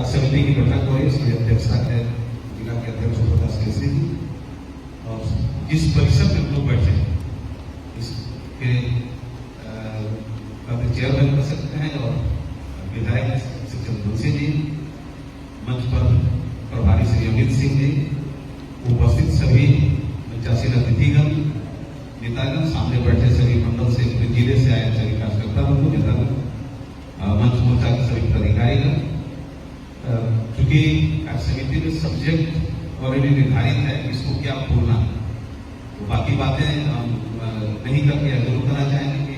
समिति की बैठक हुई, उसकी अध्यक्षता है जिला के अध्यक्ष प्रकाश केसरी जी। और जिस परिसर में लोग बैठे इसके चेयरमैन कर सकते हैं और विधायक शिक्षक तुलसी जी, मंच पर प्रभारी श्री अमित सिंह जी, उपस्थित सभी 85 अतिथिगण, नेतागण, सामने बैठे सभी मंडल से जिले से आए सभी कार्यकर्ता बंधु, नेतागण, मंच मोर्चा के सभी पदाधिकारीगण। चूंकि समिति में सब्जेक्ट ऑलरेडी निर्धारित है, इसको क्या बोलना, तो बाकी बातें हम नहीं करके जरूर करना चाहेंगे कि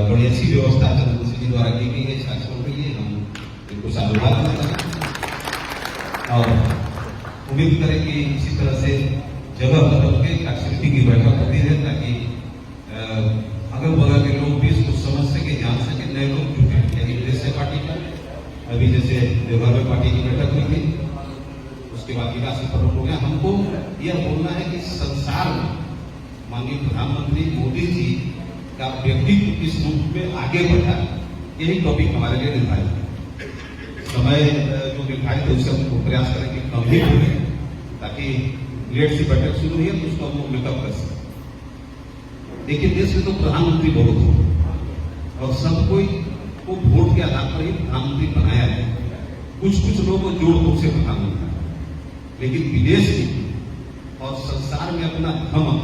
बड़ी अच्छी व्यवस्था चंद्रशेखर जी द्वारा की गई है शासकों के लिए, हम इनको साधुवाद करते हैं और उम्मीद करें कि इसी तरह से जगह बदल के समिति की बैठक होती है ताकि अगल बगल के लोग भी इसको समझ सके, जान सके, नए लोग जुटे। यही उद्देश्य पार्टी का। अभी जैसे देवघर में पार्टी की बैठक हुई थी, उसके बाद विकास की प्रमुख हो गया। हमको यह बोलना है कि संसार में माननीय प्रधानमंत्री मोदी जी का व्यक्तित्व किस रूप में आगे बढ़ा, यही टॉपिक हमारे लिए निर्धारित है। समय जो निर्धारित है उससे हमको प्रयास करें कि कम ही बोले, ताकि लेट से बैठक शुरू हुई है तो उसको हम मेकअप कर सकें। देखिए, देश में तो प्रधानमंत्री बहुत हो और सब कोई को वोट के आधार पर ही प्रधानमंत्री बनाया है। कुछ लोगों को जोड़ तोड़ से प्रधानमंत्री, लेकिन विदेश में और संसार में अपना धर्म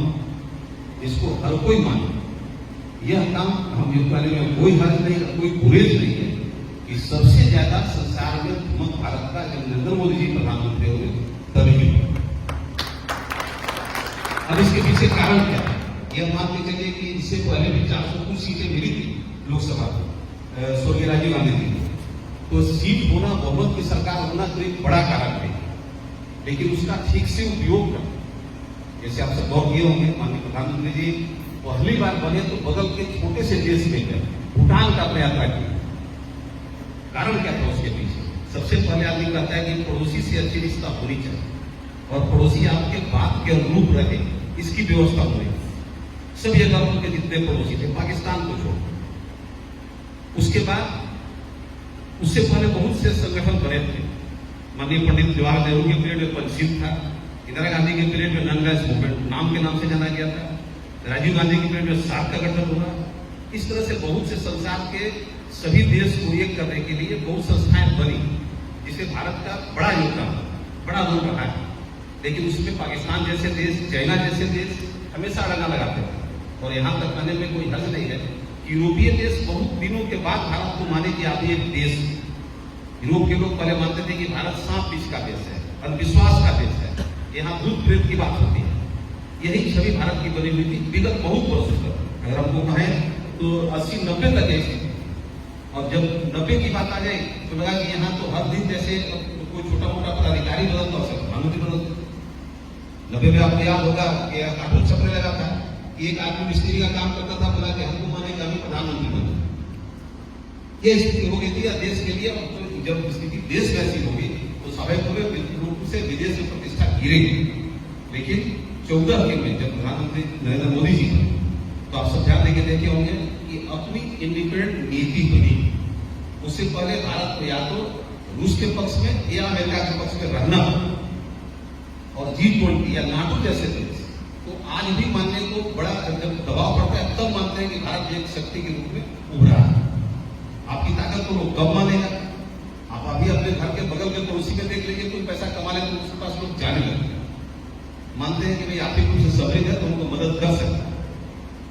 इसको हर कोई माने, यह काम हम युद्ध वाले में कोई हर्ज नहीं, कोई गुरेज नहीं है कि सबसे ज्यादा संसार में धर्म भारत का जब नरेंद्र मोदी जी प्रधानमंत्री हुए तभी। अब इसके पीछे कारण क्या है? यह मान के चलिए कि इससे पहले भी 400 कुछ सीटें मिली थी लोकसभा में स्वर्गीय राजीव गांधी जी, तो सीट होना, बहुमत की सरकार होना तो एक बड़ा कारण है, लेकिन उसका ठीक से उपयोग कर, जैसे आप सब गौर किए होंगे, माननीय प्रधानमंत्री जी पहली बार बने तो बगल के छोटे से देश में गए, भूटान का यात्रा की। कारण क्या था उसके पीछे? सबसे पहले आदमी कहता है कि पड़ोसी से अच्छी रिश्ता होनी चाहिए और पड़ोसी आपके बात के अनुरूप रहे, इसकी व्यवस्था होनी। सब ये गांव के जितने पड़ोसी थे, पाकिस्तान को छोड़, उसके बाद उससे पहले बहुत से संगठन बने थे। माननीय पंडित जवाहरलाल नेहरू के पीरियड में पंचशील था, इंदिरा गांधी के पीरियड में नॉन वायलेंस मूवमेंट नाम के नाम से जाना गया था, राजीव गांधी के पीरियड में 7 का गठन हुआ। इस तरह से बहुत से संसार के सभी देश को एक करने के लिए बहुत संस्थाएं बनी, जिससे भारत का बड़ा योगदान, बड़ा रोल रहा है। लेकिन उसमें पाकिस्तान जैसे देश, चाइना जैसे देश हमेशा अड़ंगा लगाते थे और यहां तक आने में कोई हर्ज नहीं है। यूरोपीय देश बहुत दिनों के बाद भारत को माने कि आप एक देश। यूरोप के लोग पहले मानते थे कि भारत सांप बीच का देश है, अंधविश्वास का देश है, यहाँ भूत प्रेत की बात होती है। यही छवि भारत की बनी हुई थी विगत बहुत वर्षों तक। अगर हमको कहें तो 80-90 तक ऐसी, और जब 90 की बात आ जाए तो लगा कि यहाँ तो हर दिन जैसे कोई छोटा मोटा पदाधिकारी बदल तो प्रधानमंत्री बदल। 90 में आपको याद होगा कि कार्टून छपने लगा था, एक आदमी मिस्त्री का काम करता था, बोला कि हमको माने कि प्रधानमंत्री बने। ये स्थिति हो गई थी देश के लिए। जब स्थिति देश वैसी होगी तो स्वाभाविक रूप से विदेश में प्रतिष्ठा गिरेगी। लेकिन 14 के में जब प्रधानमंत्री नरेंद्र मोदी जी बने तो आप सब ध्यान देके देखे होंगे कि अपनी इंडिपेंडेंट नीति बनी। उससे पहले भारत को या तो रूस के पक्ष में या अमेरिका के पक्ष में रहना, और G20 या नाटो जैसे देश तो आज भी मानने को बड़ा जब दबाव पड़ता है तब मानते हैं कि भारत एक शक्ति के रूप में उभरा है। आपकी ताकत को लोग कब मानेगा? आप अभी अपने घर के बगल के पड़ोसी में देख लीजिए, कोई पैसा कमा ले तो उसके पास लोग जाने लगते हैं, मानते हैं कि भाई आर्थिक रूप से समृद्ध है तो उनको मदद कर सकता है।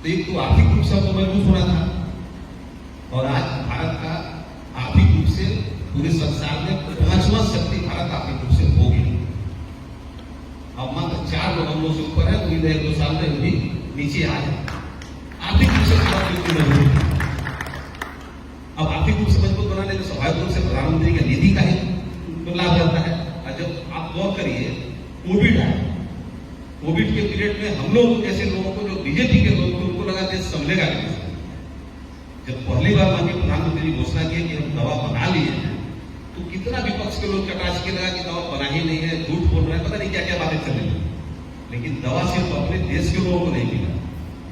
तो एक तो आर्थिक रूप से हमको मजबूत होना था, और आज भारत का आर्थिक रूप से पूरे संसार में 5वां शक्ति भारत आर्थिक रूप से हो गई। अब मात्र 4 लोग हम लोग से ऊपर है, उम्मीद है 1-2 साल में भी नीचे आ जाए। आर्थिक रूप से मजबूत। अब आर्थिक रूप से मजबूत बनाने में स्वाभाविक रूप से प्रधानमंत्री का निधि का ही लाभ रहता है। और जब आप गौर करिए, कोविड आया, कोविड के पीरियड में हम लोग जैसे लोगों को, जो बीजेपी के लोग थे, उनको लगा देश संभलेगा नहीं। जब पहली बार माननीय प्रधानमंत्री ने घोषणा की कि हम दवा बना लिए हैं, तो कितना विपक्ष के लोग चटाच के लगा कि दवा बना ही नहीं है, झूठ बोल रहे हैं, पता नहीं क्या क्या बातें चल रही। लेकिन दवा सिर्फ अपने देश के लोगों को नहीं मिला,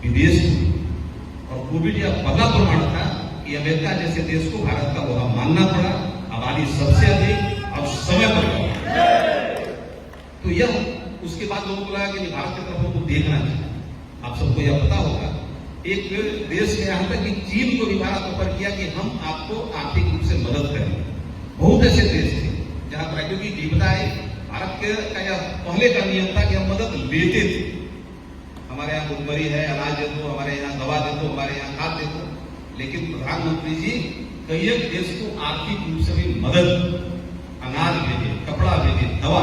विदेश को। और कोविड यह पहला प्रमाण था कि अमेरिका जैसे देश को भारत का वह मानना पड़ा। आबादी सबसे अधिक, यह उसके बाद लोगों को लगा कि भारत की तरफ हमको देखना चाहिए। आप सबको यह पता होगा, एक देश ने यहां तक कि चीन को भी भारत ऑफर किया कि हम आपको आर्थिक रूप से मदद करेंगे। बहुत ऐसे देश थे जहां प्राकृतिक विपदा आई, भारत का यह पहले का नियम था कि हम मदद लेते थे। हमारे यहाँ भुखमरी है, अनाज दे दो, हमारे यहाँ दवा दे दो, हमारे यहाँ खाद दे दो। लेकिन प्रधानमंत्री जी कई एक देश को आर्थिक रूप से भी मदद, अनाज भेजे, कपड़ा भेजे, दवा,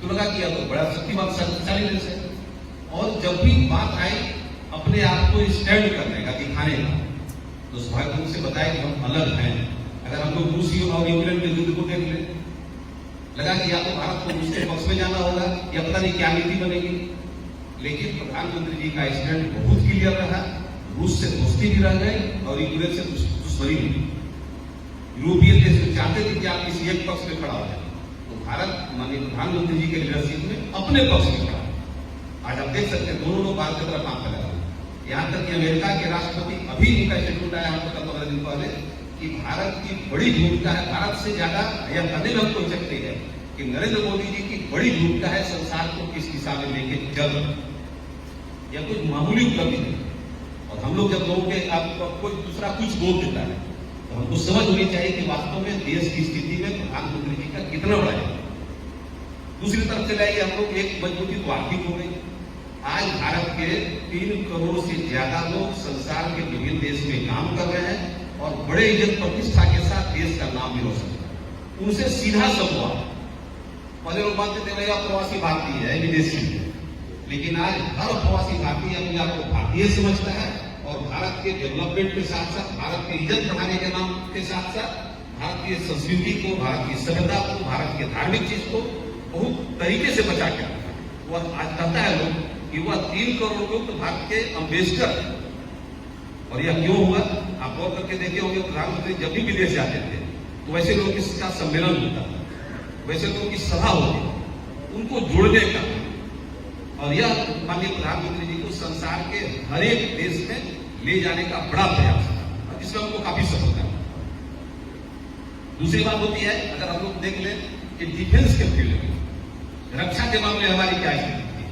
तो लगा कि यह तो बड़ा शक्तिशाली देश है। और जब भी बात आई अपने आप को स्टैंड करने का, दिखाने का, तो सौभाग्य से बताया कि हम अलग हैं। अगर हम लोग रूसी और इंग्लैंड के युद्ध को देख लें, लगा कि या तो भारत को रूस के पक्ष में जाना होगा या पता नहीं क्या नीति बनेगी। लेकिन प्रधानमंत्री जी का स्टैंड बहुत क्लियर रहा, रूस से दोस्ती भी रह गई और यूक्रेन से दुश्मनी भी। यूरोपियन देश चाहते थे कि आप किसी एक पक्ष में खड़ा हो जाए, तो भारत माननीय प्रधानमंत्री जी के लीडरशिप में अपने पक्ष में खड़ा। आज आप देख सकते हैं दोनों लोग भारत की तरफ काम कर रहे हैं। यहां तक कि अमेरिका के राष्ट्रपति अभी उनका स्टेटमेंट आया हमको कल 15 दिन पहले कि भारत की बड़ी भूमिका है, भारत से ज्यादा यह कहने में हमको सकते हैं कि नरेंद्र मोदी जी की बड़ी भूमिका है संसार को किस दिशा में लेके चल। यह कुछ मामूली उपलब्धि नहीं। और हम लोग जब लोगों के आपको कोई दूसरा कुछ बोल देता है तो हमको समझ होनी चाहिए कि वास्तव में देश की स्थिति में प्रधानमंत्री जी का कितना बड़ा है। दूसरी तरफ से लाइए हम लोग एक मजबूती तो आर्थिक हो गई। आज भारत के 3 करोड़ से ज्यादा लोग संसार के विभिन्न देश में काम कर रहे हैं और बड़े इज्जत प्रतिष्ठा के साथ देश का नाम भी रोशन कर रहे हैं। उनसे सीधा संवाद। पहले लोग मानते थे भैया प्रवासी भारतीय है, विदेशी है, लेकिन आज हर प्रवासी भारतीय अपने आप को भारतीय समझता है और भारत के डेवलपमेंट के साथ साथ, भारत की इज्जत बढ़ाने के नाम के साथ साथ भारतीय संस्कृति को, भारत की सभ्यता को, भारत के धार्मिक चीज को बहुत तरीके से बचा के रखा है। वह आज कहता है लोग कि वह 3 करोड़ लोग तो भारत के अम्बेसडर है। और यह क्यों हुआ? आप गौर करके देखे होंगे, प्रधानमंत्री जब भी विदेश जाते थे तो वैसे लोगों के साथ सम्मेलन होता था, वैसे लोगों की सभा होती, उनको जोड़ने का। और यह माननीय प्रधानमंत्री जी को संसार के हर एक देश में ले जाने का बड़ा प्रयास है, जिसमें हमको काफी सफलता है। दूसरी बात होती है, अगर हम लोग देख लें कि डिफेंस के फील्ड में, रक्षा के मामले हमारी क्या स्थिति थी।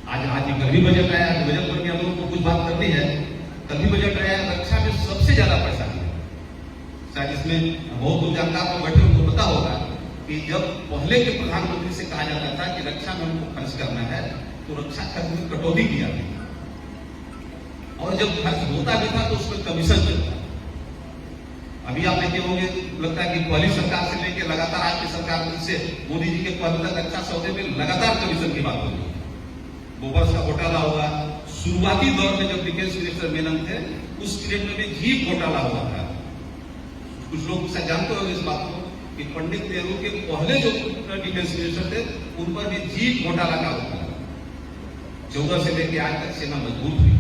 आज कल भी बजट आया, बजट पर भी हम लोगों को कुछ बात करनी है। कल भी बजट आया, रक्षा में सबसे ज्यादा पैसा है। शायद इसमें बहुत लोग जानकार लोग बैठे उनको पता होगा कि जब पहले के प्रधानमंत्री से कहा जाता था कि रक्षा में हमको खर्च करना है तो रक्षा खर्च में कटौती की जाती थी, और जब खर्च होता भी था तो उसमें कमीशन चलता। अभी आप देखे होंगे, लगता है कि पहली सरकार से लेकर लगातार आज की सरकार से मोदी जी के पहले तक रक्षा सौदे में लगातार कमीशन की बात हो रही है। बोबर्स का घोटाला होगा, शुरुआती दौर में जब डिफेंस मिनिस्टर मेनन थे उस पीरियड में भी जीप घोटाला हुआ था। कुछ लोग शायद जानते हो इस बात को कि पंडित नेहरू के पहले जो डिफेंस मिनिस्टर थे उन पर भी जीप घोटाला का होता है। 14 से लेकर आज तक सेना मजबूत हुई,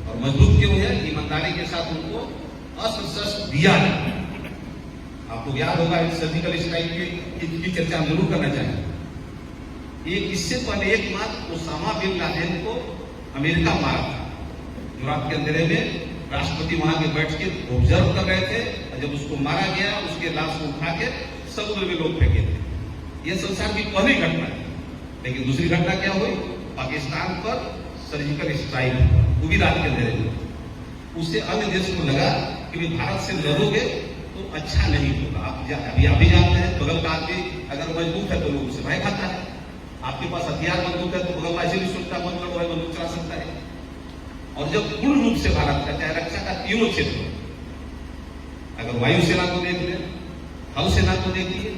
और मजबूत क्यों है? ईमानदारी के साथ उनको अस्त्र शस्त्र दिया है। आपको याद होगा सर्जिकल स्ट्राइक की चर्चा हम जरूर करना चाहेंगे। इससे पहले एक मात्र ओसामा बिन लादेन को अमेरिका मारा था। यूरोप के अंधेरे में राष्ट्रपति वहां के बैठ के ऑब्जर्व कर रहे थे, और जब उसको मारा गया उसके लाश को उठा के समुद्र में लोग फेंके थे। यह संसार की पहली घटना है। लेकिन दूसरी घटना क्या हुई? पाकिस्तान पर सर्जिकल स्ट्राइक, वो भी रात के अंधेरे में। उससे अन्य देश को लगा कि भारत से लड़ोगे तो अच्छा नहीं होगा। आप भी जानते हैं, बगल का आदमी अगर मजबूत है तो लोग उसे भय खाता है। आपके पास हथियार बंदूक है तो बगल का ऐसे भी सोचता मत लड़ो, भाई बंदूक चला सकता है। और जब पूर्ण रूप से भारत का चाहे रक्षा का तीनों क्षेत्र, अगर वायुसेना को देख लें, थल सेना को देखिए,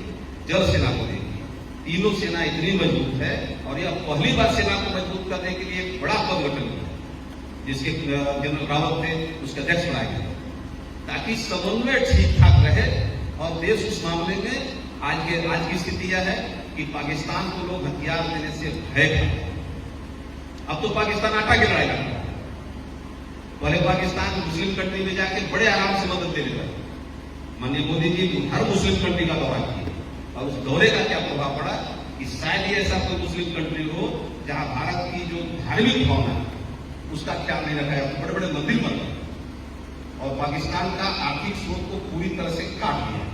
जल सेना को देखिए, तीनों सेना इतनी मजबूत है। और यह पहली बार सेना को मजबूत करने के लिए एक बड़ा पद गठन हुआ, जिसके जनरल रावत थे उसका अध्यक्ष बनाया गया, ताकि समन्वय ठीक ठाक रहे। और देश उस मामले में आज की स्थिति यह है कि पाकिस्तान को लोग हथियार देने से भय करते। अब तो पाकिस्तान आटा की लड़ाई लड़ रहा है। पहले पाकिस्तान मुस्लिम कंट्री में जाके बड़े आराम से मदद दे देता है। माननीय मोदी जी हर मुस्लिम कंट्री का दौरा किया, और उस दौरे का क्या प्रभाव पड़ा कि शायद ही ऐसा कोई मुस्लिम कंट्री हो जहां भारत की जो धार्मिक भावना है उसका ख्याल नहीं रखा है। बड़े बड़े मंदिर बन गए और पाकिस्तान का आर्थिक स्रोत को पूरी तरह से काट दिया।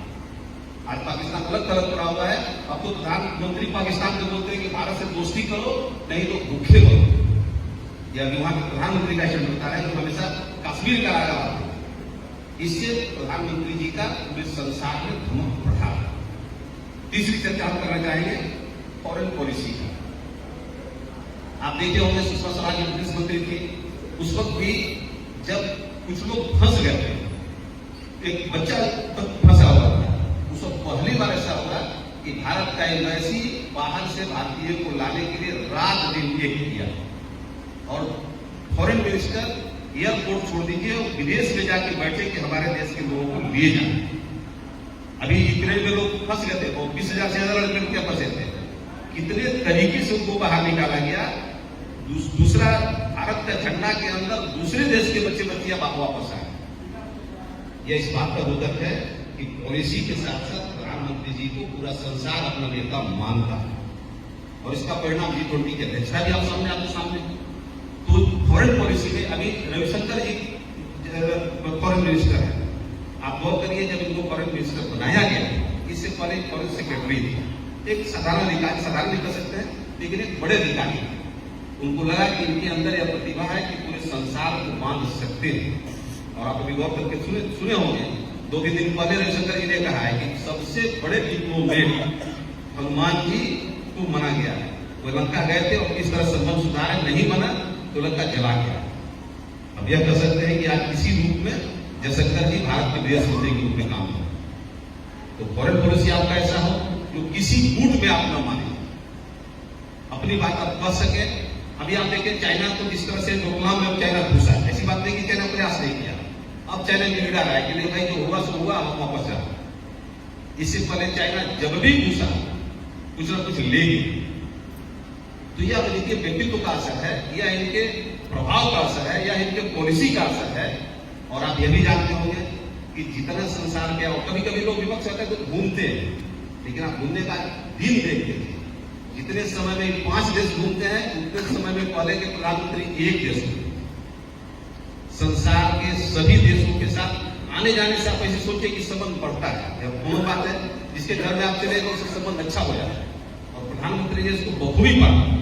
आज पाकिस्तान अलग थलग पड़ा हुआ है, अपनी तो प्रधानमंत्री पाकिस्तान को बोलते हैं कि भारत से दोस्ती करो, नहीं तो भूखे मरो। यह अभी वहां के प्रधानमंत्री का स्टेटमेंट बता रहा है, जो हमेशा कश्मीर का राजा है। इससे प्रधानमंत्री जी का पूरे संसार में धमक बढ़ा। तीसरी चर्चा हम करना चाहेंगे फॉरेन पॉलिसी का। आप देखे होंगे सुषमा स्वराज विदेश मंत्री थी, उस वक्त भी जब कुछ लोग फंस गए थे, एक बच्चा फंसा हुआ था, उस वक्त पहली बार ऐसा हुआ कि भारत का एम्बेसी बाहर से भारतीय को लाने के लिए रात दिन एक किया और फॉरेन मिनिस्टर एयरपोर्ट छोड़ दीजिए और विदेश में जाके बैठे कि हमारे देश के लोगों को लिए जाए। अभी यूक्रेन में लोग फंस गए थे, वो 20,000 से ज्यादा लड़के क्या फंसे थे, कितने तरीके से उनको बाहर निकाला गया। दूसरा, भारत का झंडा के अंदर दूसरे देश के बच्चे बच्चियां वापस आए। यह इस बात का द्योतक है कि पॉलिसी के साथ साथ प्रधानमंत्री जी को पूरा संसार अपना नेता मानता है और इसका परिणाम G20 की अध्यक्षता भी आप सामने आपके सामने। तो फॉरेन पॉलिसी में अभी रविशंकर जी फॉरेन मिनिस्टर है। आप गौर करिए, जब इनको फॉरेन मिनिस्टर बनाया गया, इससे पहले फॉरेन सेक्रेटरी थे, एक साधारण अधिकारी, साधारण नहीं कर सकते हैं, लेकिन एक बड़े अधिकारी। उनको लगा कि इनके अंदर यह प्रतिभा है कि पूरे संसार को बांध सकते हैं। और आप अभी गौर करके सुने होंगे, 2-3 दिन पहले रविशंकर जी ने कहा है कि सबसे बड़े डिप्लोमेट हनुमान जी को माना गया है। वो लंका गए थे और किस तरह संबंध सुधारा, नहीं बना तो लंका जला गया। अब यह कह सकते हैं कि आज किसी रूप में जयशंकर जी भारत के विदेश मंत्री के रूप में काम करें। तो फॉरेन पॉलिसी आपका ऐसा हो जो किसी कूट में आप न माने, अपनी बात आप कह सके। अभी आप देखें, चाइना को जिस तरह से डोकलाम में चाइना घुसा, ऐसी बात नहीं कि चाइना प्रयास नहीं किया। अब चाइना निर्णय रहा है कि नहीं भाई, जो हुआ सो हुआ, हम वापस जाओ। इससे पहले चाइना जब भी घुसा कुछ ना कुछ लेगी। तो यह इनके व्यक्तित्व का असर है, या इनके प्रभाव का असर है, या इनके पॉलिसी का असर है। और आप यह भी जानते होंगे कि जितना संसार में, और कभी कभी लोग विपक्ष होते हैं तो घूमते हैं, लेकिन आप घूमने का दिन देखते थे। जितने समय में 5 देश घूमते हैं, उतने समय में पहले के प्रधानमंत्री एक देश में। संसार के सभी देशों के साथ आने जाने से आप ऐसे सोचिए कि संबंध बढ़ता है। दोनों बात है, जिसके घर में आप चले गए उससे संबंध अच्छा हो जाता है। और प्रधानमंत्री जी इसको बखूबी पाते,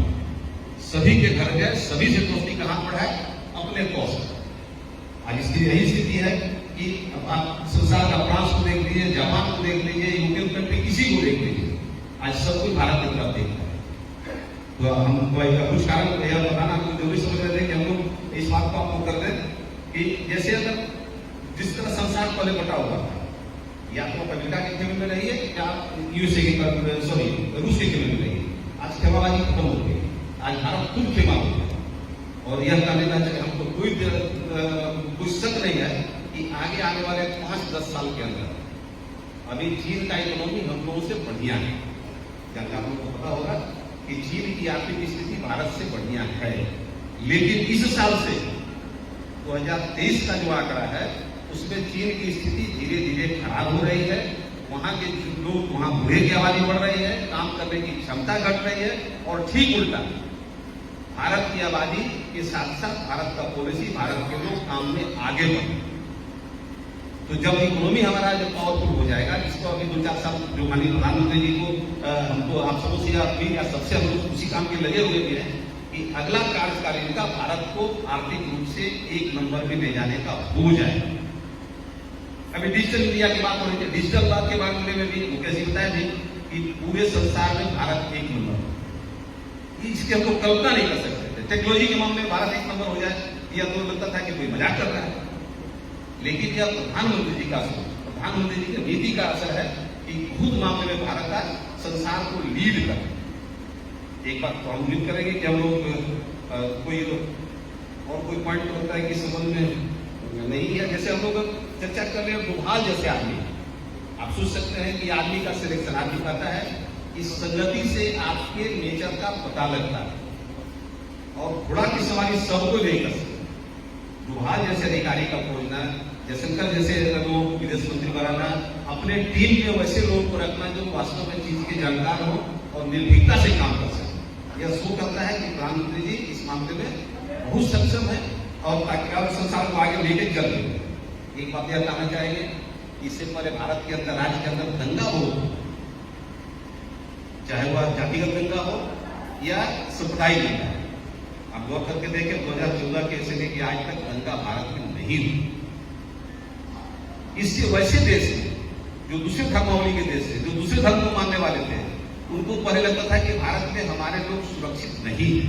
सभी के घर गए, सभी से दोस्ती का हाथ बढ़ाए अपने कॉस्ट। आज इसकी यही स्थिति है कि आप संसार का फ्रांस को देख लीजिए, जापान को देख लीजिए, यूरोपियन कंट्री किसी को देख लीजिए, आज सब कुछ भारत की तरफ देख रहा है। तो हम कुछ कारण यह बताना हम जरूरी समझ रहे थे कि हम लोग इस बात को आपको कर दें कि जैसे अगर जिस तरह संसार पहले बटा हुआ था, या तो अमेरिका के खेमे में रहिए या यूएसए के, सॉरी रूस के खेमे में रहिए। आज खेमाबाजी खत्म हो गई, आज भारत खुद खेमा हो गया। और यह कहने का हमको कोई शक नहीं है कि आगे आने वाले 5-10 साल के अंदर अभी चीन का इकोनॉमी हम लोगों से बढ़िया है। क्या आप लोगों को पता होगा कि चीन की आर्थिक स्थिति भारत से बढ़िया है, लेकिन इस साल से 2023 का जो आंकड़ा है उसमें चीन की स्थिति धीरे धीरे खराब हो रही है। वहां के लोग, वहां बूढ़े की आबादी बढ़ रही है, काम करने की क्षमता घट रही है, और ठीक उल्टा भारत की आबादी के साथ साथ भारत का पॉलिसी, भारत के लोग काम में आगे बढ़े। तो जब इकोनॉमी हमारा जब पावरफुल हो जाएगा, जिसको अभी 2-4 साल जो माननीय प्रधानमंत्री जी को हमको आप सबों से या सबसे हम लोग उसी काम के लगे हुए भी हैं कि अगला कार्यकाल का भारत को आर्थिक रूप से 1 नंबर में ले जाने का हो जाएगा। अभी डिजिटल इंडिया की बात हो रही है, डिजिटल बात के बारे में भी मुकेश जी बताया भी कि पूरे संसार में भारत 1 नंबर, इसकी हम लोग कल्पना नहीं कर सकते थे। टेक्नोलॉजी के मामले में भारत 1 नंबर हो जाए, यह तो लगता था कि कोई मजाक कर रहा है, लेकिन यह प्रधानमंत्री जी का असर, प्रधानमंत्री जी की नीति का असर है कि खुद मामले में भारत आज संसार को लीड कर। एक बात तो हम उम्मीद करेंगे कि हम लोग कोई और कोई पॉइंट होता है कि संबंध में नहीं है। जैसे हम लोग चर्चा कर रहे हैं डोभाल जैसे आदमी, आप सोच सकते हैं कि आदमी का सिलेक्शन आदमी कहता है, इस संगति से आपके नेचर का पता लगता है, और घोड़ा की सवारी सबको नहीं कर सकते। डोभाल जैसे अधिकारी का खोजना, जयशंकर जैसे लोग विदेश मंत्री बनाना, अपने टीम में वैसे लोगों को रखना जो वास्तव में चीज के जानकार हो और निर्भीकता से काम कर सके। यह शो करता है कि प्रधानमंत्री जी इस मामले में बहुत सक्षम है और ताकि संसार को आगे लेके चल रहे हैं। एक बात यह कहना चाहेंगे, इससे पहले भारत के अंदर, राज्य के अंदर दंगा हो, चाहे वह जातिगत दंगा हो या संप्रदायिक दंगा। आप गौर करके देखें 2014 के से लेकर आज तक दंगा भारत में नहीं हुई। इससे वैसे देश में जो दूसरे धर्मावली के देश है, जो दूसरे धर्म को मानने वाले थे, उनको पहले लगता था कि भारत में हमारे लोग सुरक्षित नहीं है।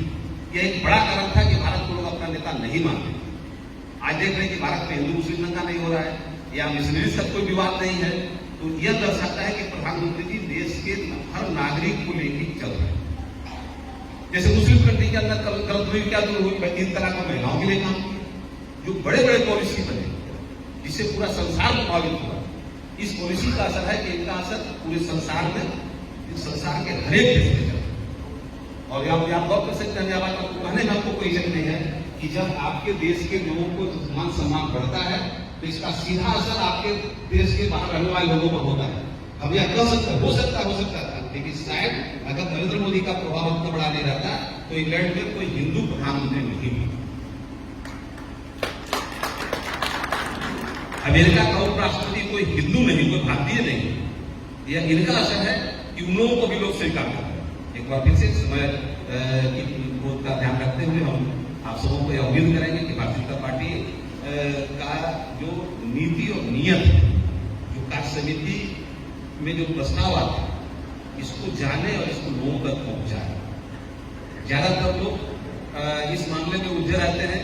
यह एक बड़ा कारण था कि भारत को लोग अपना नेता नहीं मानते। आज देख रहे हैं कि भारत में हिंदू मुस्लिम दंगा नहीं हो रहा है या मिशनरीज का कोई विवाद नहीं है, तो यह दर्शाता है कि प्रधानमंत्री जी देश के हर नागरिक को लेकर चल रहे हैं। जैसे मुस्लिम कंट्री के अंदर गलत क्या जो हुई 3 तलाक में महिलाओं के लिए काम किया, जो बड़े बड़े पॉलिसी बने जिससे पूरा संसार प्रभावित हुआ। इस पॉलिसी का असर है कि इनका असर पूरे संसार में, संसार के हरेक देश में चल। और आप गौर कर सकते हैं, बात आपको कहने में आपको कोई शक नहीं है कि जब आपके देश के लोगों को मान सम्मान बढ़ता है तो इसका सीधा असर आपके देश के बाहर रहने वाले लोगों पर होता है। अब यह कह सकता हो सकता था, लेकिन शायद अगर नरेंद्र मोदी का प्रभाव उतना बड़ा नहीं रहता तो इंग्लैंड में कोई हिंदू प्रधानमंत्री नहीं होता। अमेरिका का उपराष्ट्रपति कोई हिंदू नहीं, कोई भारतीय नहीं। यह इनका असर है कि उन लोगों को भी लोग स्वीकार करते हैं। एक बार फिर से समय का ध्यान रखते हुए हम आप सबों को यह उम्मीद करेंगे कि भारतीय जनता पार्टी का जो नीति और नियत है, जो कार्य समिति में जो प्रस्ताव आता है, इसको जाने और इसको लोगों तक पहुंचाए। ज्यादातर लोग इस मामले में उलझे रहते हैं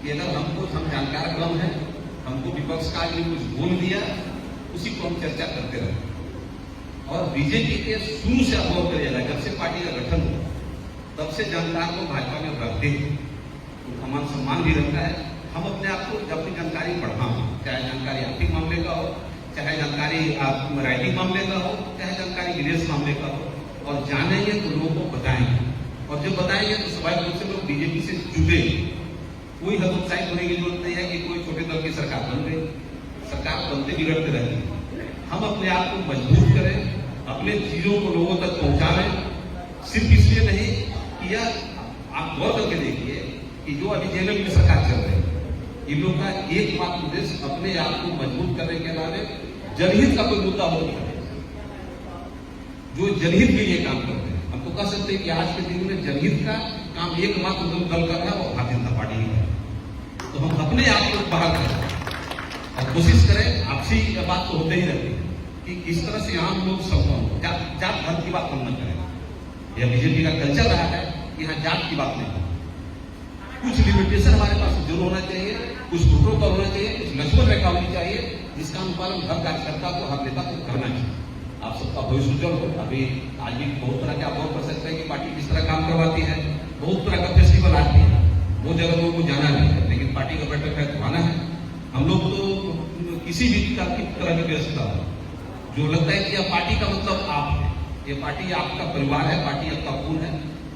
कि अगर हम जानकार कम है, हमको विपक्ष का आदमी कुछ बोल दिया, उसी को हम चर्चा करते रहते। और बीजेपी के शुरू से अनुभव करिए, जब से पार्टी का गठन हुआ तब से जानकार को भाजपा में रखते हैं, उनका मान सम्मान भी रहता है। हम अपने आप को अपनी जानकारी बढ़ाएं, चाहे जानकारी आर्थिक मामले का हो, चाहे जानकारी राइटिंग मामले का हो, चाहे जानकारी विदेश मामले का हो, और जानेंगे तो लोगों को बताएंगे। और जब बताएंगे तो स्वाभाविक रूप से लोग बीजेपी से जुड़ेंगे। कोई हतोत्साहित होने की जरूरत नहीं है कि कोई छोटे दल की सरकार बन गई, सरकार बनते बिगड़ते रहती है। हम अपने आप को मजबूत करें, अपने चीजों को लोगों तक पहुंचाएं, सिर्फ इसलिए नहीं कि यह आप गौर करके देखिए कि जो अभी जेएमएम में सरकार चल रही है, इन लोगों का एकमात्र उद्देश्य अपने आप को मजबूत करने के अलावा जनहित का कोई मुद्दा हो, जो जनहित के लिए काम करते हैं। हम तो कह सकते हैं कि आज के दिन में जनहित का काम एकमात्र दल कर रहा है, वो भारतीय जनता पार्टी है। तो हम अपने आप को बाहर करें और कोशिश करें। आपसी बात तो होते ही रहती है कि किस तरह से आम लोग संपन्न हो, जात धर्म की बात हम न करें। यह बीजेपी का कल्चर रहा है कि यहाँ जात की बात नहीं। कुछ लिमिटेशन हमारे पास जरूर होना चाहिए, कुछ प्रोटोकॉल होना चाहिए, कुछ लक्ष्मण रेखा होनी चाहिए, जिसका अनुपालन हर कार्यकर्ता को, हर नेता को करना चाहिए। आप सबका भविष्य उज्जवल हो। अभी आज भी बहुत तरह के आप गौर कर सकते हैं कि पार्टी किस तरह काम करवाती है। बहुत तरह का फेस्टिवल आती है, वो जगह लोगों को जाना नहीं है, लेकिन पार्टी का बैठक है तो आना है। हम लोग तो किसी भी तरह की व्यवस्था हो, जो लगता है कि यह पार्टी का मतलब आप है, ये पार्टी आपका परिवार है, पार्टी आपका खून है,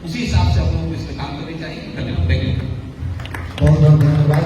उसी हिसाब से हम लोगों को इसमें काम करनी चाहिए। धन्यवाद। बहुत बहुत धन्यवाद।